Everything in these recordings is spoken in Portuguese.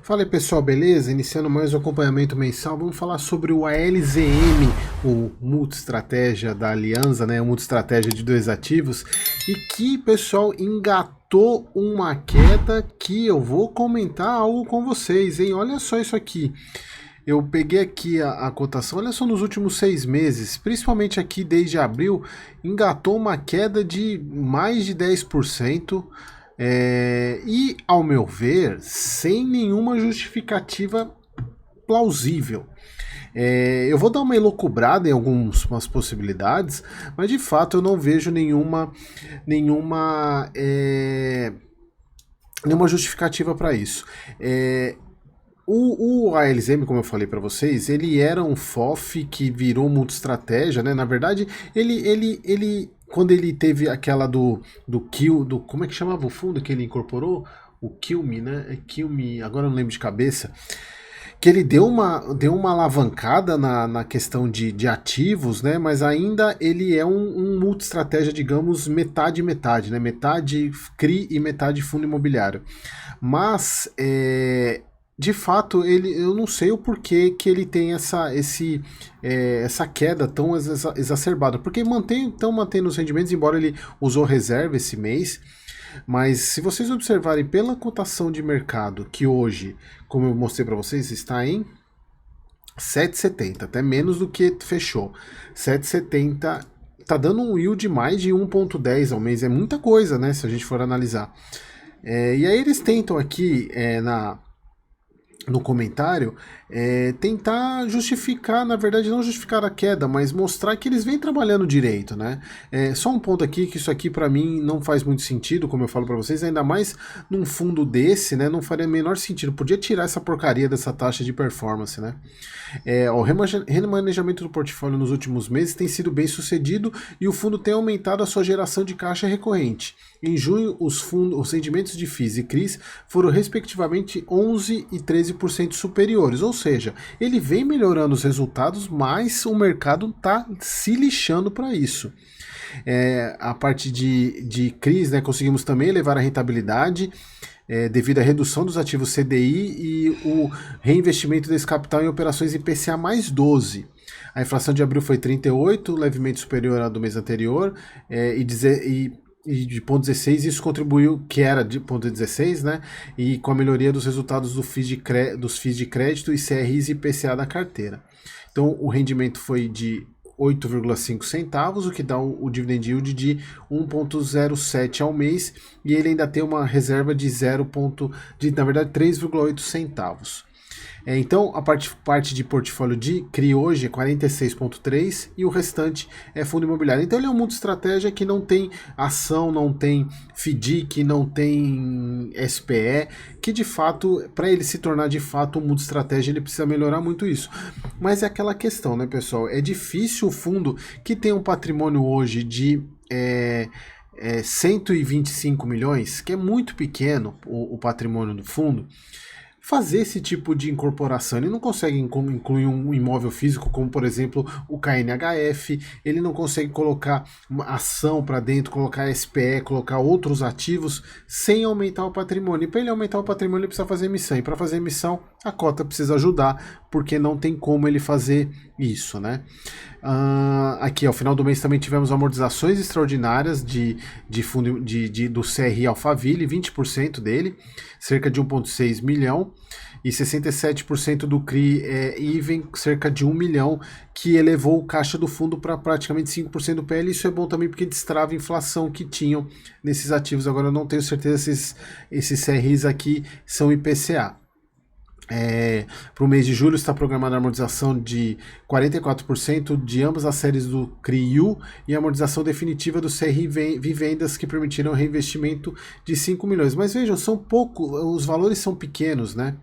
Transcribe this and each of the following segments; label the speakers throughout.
Speaker 1: Fala aí pessoal, beleza? Iniciando mais um acompanhamento mensal, vamos falar sobre o ALZM, o Multi-Estratégia da Aliança, né? O Multi-Estratégia de dois ativos, e que pessoal engatou uma queda que eu vou comentar algo com vocês, hein? Olha só isso aqui. Eu peguei aqui a cotação, olha só, nos últimos 6 meses, principalmente aqui desde abril, engatou uma queda de mais de 10%. E, ao meu ver, sem nenhuma justificativa plausível. Eu vou dar uma elocubrada em algumas possibilidades, mas de fato eu não vejo nenhuma justificativa para isso. O ALZM, como eu falei para vocês, ele era um FOF que virou multi-estratégia, né? Na verdade, ele quando ele teve aquela do Kill, como é que chamava o fundo que ele incorporou? O Kill Me, né? Kill Me, agora eu não lembro de cabeça. Que ele deu uma alavancada na questão de ativos, né? Mas ainda ele é um multi-estratégia, digamos, metade-metade, né? Metade CRI e metade fundo imobiliário. Mas de fato, eu não sei o porquê que ele tem essa queda tão exacerbada. Porque estão mantendo os rendimentos, embora ele usou reserva esse mês. Mas se vocês observarem pela cotação de mercado, que hoje, como eu mostrei para vocês, está em 7,70, até menos do que fechou. 7,70 está dando um yield de mais de 1,10 ao mês. É muita coisa, né? Se a gente for analisar. E aí eles tentam aqui no comentário, tentar justificar, na verdade não justificar a queda, mas mostrar que eles vêm trabalhando direito, né? Só um ponto aqui, que isso aqui para mim não faz muito sentido, como eu falo para vocês, ainda mais num fundo desse, né? Não faria o menor sentido, podia tirar essa porcaria dessa taxa de performance, né? O remanejamento do portfólio nos últimos meses tem sido bem sucedido e o fundo tem aumentado a sua geração de caixa recorrente. Em junho, os rendimentos de FIIs e CRIs foram respectivamente 11% e 13% superiores, ou seja, ele vem melhorando os resultados, mas o mercado está se lixando para isso. A parte de CRIs, né, conseguimos também elevar a rentabilidade devido à redução dos ativos CDI e o reinvestimento desse capital em operações IPCA mais 12. A inflação de abril foi 38, levemente superior à do mês anterior, e de 0,16, isso contribuiu, que era de 0,16, né? E com a melhoria dos resultados dos FIIs de crédito e CRIs e IPCA da carteira. Então o rendimento foi de 8,5 centavos, o que dá o dividend yield de 1,07 ao mês, e ele ainda tem uma reserva de na verdade 3,8 centavos. Então, a parte de portfólio de CRI hoje é 46,3 e o restante é fundo imobiliário. Então, ele é um multi-estratégia que não tem ação, não tem FDIC, não tem SPE, que de fato, para ele se tornar de fato um multi-estratégia, ele precisa melhorar muito isso. Mas é aquela questão, né, pessoal? É difícil o fundo que tem um patrimônio hoje de 125 milhões, que é muito pequeno o patrimônio do fundo, fazer esse tipo de incorporação. Ele não consegue incluir um imóvel físico, como por exemplo o KNHF, ele não consegue colocar uma ação para dentro, colocar SPE, colocar outros ativos sem aumentar o patrimônio. E para ele aumentar o patrimônio, ele precisa fazer emissão. E para fazer emissão, a cota precisa ajudar, porque não tem como ele fazer isso, né? Aqui ao final do mês também tivemos amortizações extraordinárias de fundo do CRI Alphaville, 20% dele, cerca de 1,6 milhão, e 67% do CRI Even, cerca de 1 milhão, que elevou o caixa do fundo para praticamente 5% do PL. Isso é bom também porque destrava a inflação que tinham nesses ativos. Agora eu não tenho certeza se esses CRIs aqui são IPCA. Para o mês de julho está programada a amortização de 44% de ambas as séries do CRIU e a amortização definitiva do CRI Vivendas, que permitiram reinvestimento de 5 milhões. Mas vejam, os valores são pequenos, né?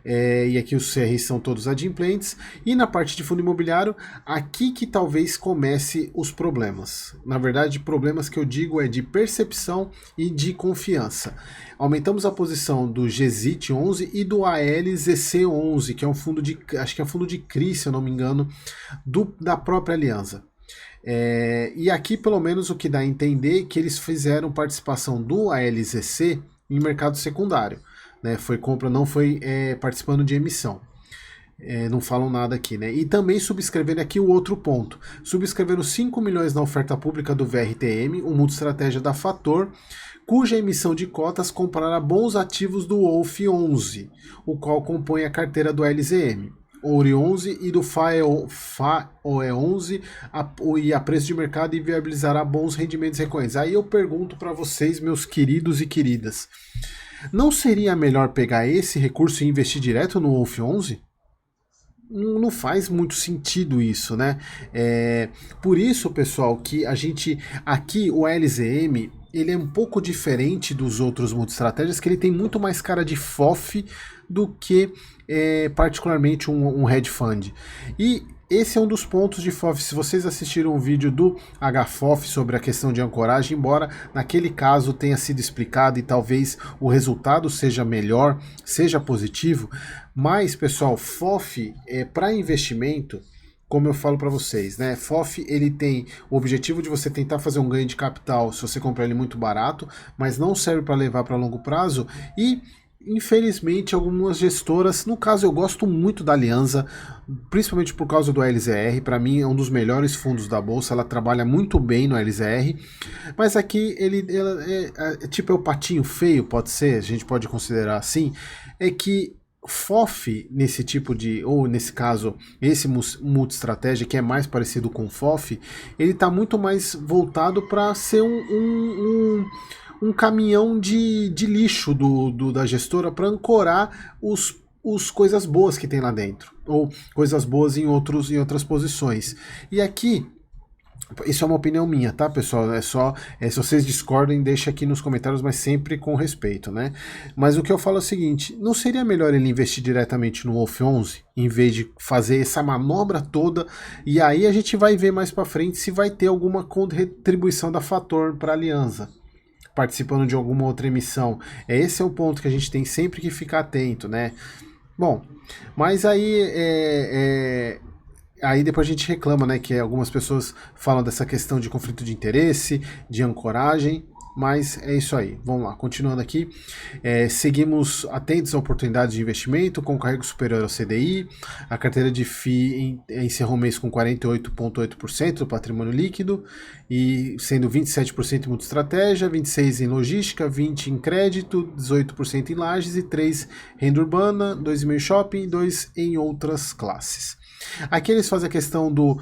Speaker 1: E aqui os CRIs são todos adimplentes. E na parte de fundo imobiliário, aqui que talvez comece os problemas. Na verdade, problemas que eu digo é de percepção e de confiança. Aumentamos a posição do GZIT 11 e do ALZC 11, que é um fundo acho que é um fundo de CRI, se eu não me engano, da própria Aliança. E aqui, pelo menos, o que dá a entender é que eles fizeram participação do ALZC em mercado secundário. né? Foi compra, não foi participando de emissão. Não falam nada aqui, né? E também subscrever aqui o outro ponto. Subscreveram 5 milhões na oferta pública do VRTM, o multi-estratégia da Fator, cuja emissão de cotas comprará bons ativos do Wolf 11, o qual compõe a carteira do LZM. Ouro 11 e do FAOE 11 e a preço de mercado e viabilizará bons rendimentos recorrentes. Aí eu pergunto para vocês, meus queridos e queridas, não seria melhor pegar esse recurso e investir direto no Wolf 11? Não faz muito sentido isso, né? Por isso, pessoal, que a gente aqui o LZM ele é um pouco diferente dos outros multi-estratégias, que ele tem muito mais cara de FOF do que particularmente um hedge fund. E esse é um dos pontos de FOF. Se vocês assistiram o vídeo do HFOF sobre a questão de ancoragem, embora naquele caso tenha sido explicado e talvez o resultado seja melhor, seja positivo, mas, pessoal, FOF para investimento, como eu falo para vocês, né? FOF ele tem o objetivo de você tentar fazer um ganho de capital se você comprar ele muito barato, mas não serve para levar para longo prazo e infelizmente algumas gestoras, no caso eu gosto muito da Alianza, principalmente por causa do LZR, para mim é um dos melhores fundos da bolsa, ela trabalha muito bem no LZR, mas aqui ele tipo é o patinho feio, pode ser, a gente pode considerar assim, é que FOF nesse tipo de, ou nesse caso, esse multi-estratégia que é mais parecido com FOF, ele está muito mais voltado para ser um caminhão de lixo da gestora para ancorar os coisas boas que tem lá dentro, ou coisas boas em outras posições. E aqui, isso é uma opinião minha, tá, pessoal? Se vocês discordem, deixa aqui nos comentários, mas sempre com respeito, né? Mas o que eu falo é o seguinte, não seria melhor ele investir diretamente no Wolf 11, em vez de fazer essa manobra toda, e aí a gente vai ver mais para frente se vai ter alguma retribuição da Fator para a Alianza, participando de alguma outra emissão. Esse é o ponto que a gente tem sempre que ficar atento, né? Bom, mas aí aí depois a gente reclama, né, que algumas pessoas falam dessa questão de conflito de interesse, de ancoragem, mas é isso aí. Vamos lá, continuando aqui. Seguimos atentos a oportunidades de investimento com carrego superior ao CDI. A carteira de FII encerrou o mês com 48,8% do patrimônio líquido, e sendo 27% em multi-estratégia, 26% em logística, 20% em crédito, 18% em lajes e 3% renda urbana, 2,5% em shopping e 2% em outras classes. Aqui eles fazem a questão do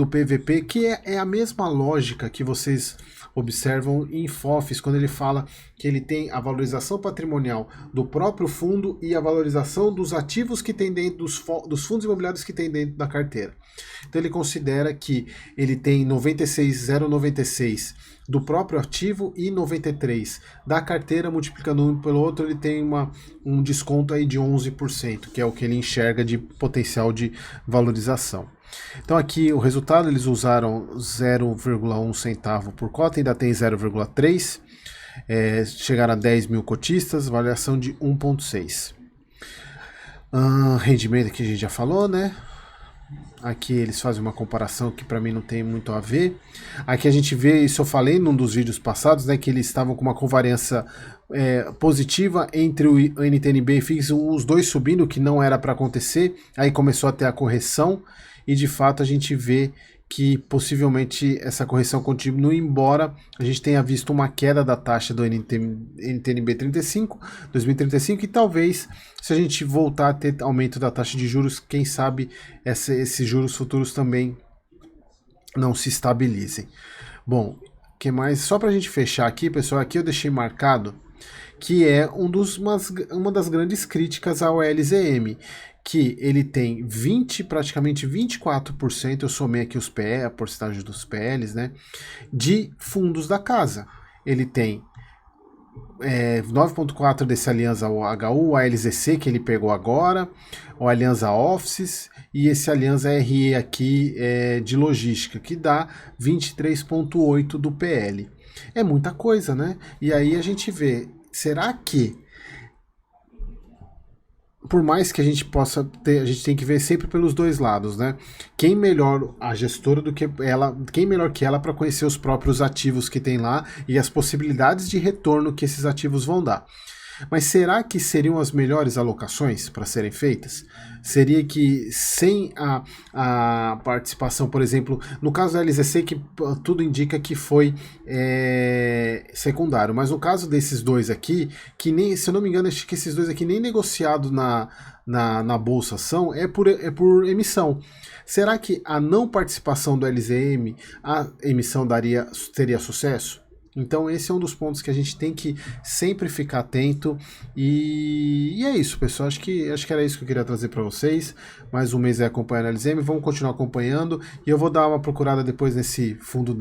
Speaker 1: PVP, que é a mesma lógica que vocês observam em FOFs, quando ele fala que ele tem a valorização patrimonial do próprio fundo e a valorização dos ativos que tem dentro dos fundos imobiliários que tem dentro da carteira. Então ele considera que ele tem 0,96 do próprio ativo e 93 da carteira, multiplicando um pelo outro, ele tem um desconto aí de 11%, que é o que ele enxerga de potencial de valorização. Então aqui o resultado, eles usaram 0,1 centavo por cota, ainda tem 0,3, chegaram a 10 mil cotistas, variação de 1,6. Rendimento que a gente já falou, né? Aqui eles fazem uma comparação que para mim não tem muito a ver. Aqui a gente vê, isso eu falei num dos vídeos passados, né, que eles estavam com uma covariância positiva entre o NTNB e FIX, os dois subindo, que não era para acontecer, aí começou a ter a correção, e de fato a gente vê que possivelmente essa correção continue, embora a gente tenha visto uma queda da taxa do NTNB 2035, e talvez, se a gente voltar a ter aumento da taxa de juros, quem sabe esses juros futuros também não se estabilizem. Bom, que mais? Só para a gente fechar aqui, pessoal, aqui eu deixei marcado que é uma das grandes críticas ao LZM, que ele tem praticamente 24%, eu somei aqui os PE, a porcentagem dos PLs, né, de fundos da casa. Ele tem 9,4% desse Alianza HU, o ALZC que ele pegou agora, o Alianza Offices e esse Alianza RE aqui de logística, que dá 23,8% do PL. É muita coisa, né? E aí a gente vê, será que, por mais que a gente possa ter, a gente tem que ver sempre pelos dois lados, né? Quem melhor a gestora do que ela, quem melhor que ela para conhecer os próprios ativos que tem lá e as possibilidades de retorno que esses ativos vão dar. Mas será que seriam as melhores alocações para serem feitas? Seria que sem a participação, por exemplo, no caso da LZC, que tudo indica que foi secundário, mas no caso desses dois aqui, que nem, se eu não me engano, acho que esses dois aqui nem negociado na bolsa são, é por emissão. Será que a não participação do LZM, a emissão teria sucesso? Então esse é um dos pontos que a gente tem que sempre ficar atento e é isso, pessoal. Acho que era isso que eu queria trazer para vocês. Mais um mês aí acompanhando a LZM, vamos continuar acompanhando e eu vou dar uma procurada depois nesse fundo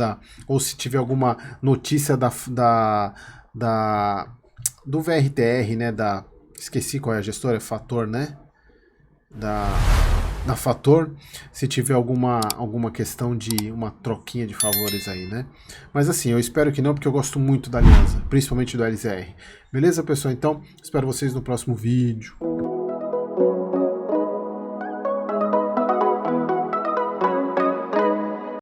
Speaker 1: ou se tiver alguma notícia do VRTR, né? Esqueci qual é a gestora, é Fator, né? Da Fator, se tiver alguma questão de uma troquinha de favores aí, né? Mas assim, eu espero que não, porque eu gosto muito da Aliança, principalmente do LZR. Beleza, pessoal? Então, espero vocês no próximo vídeo.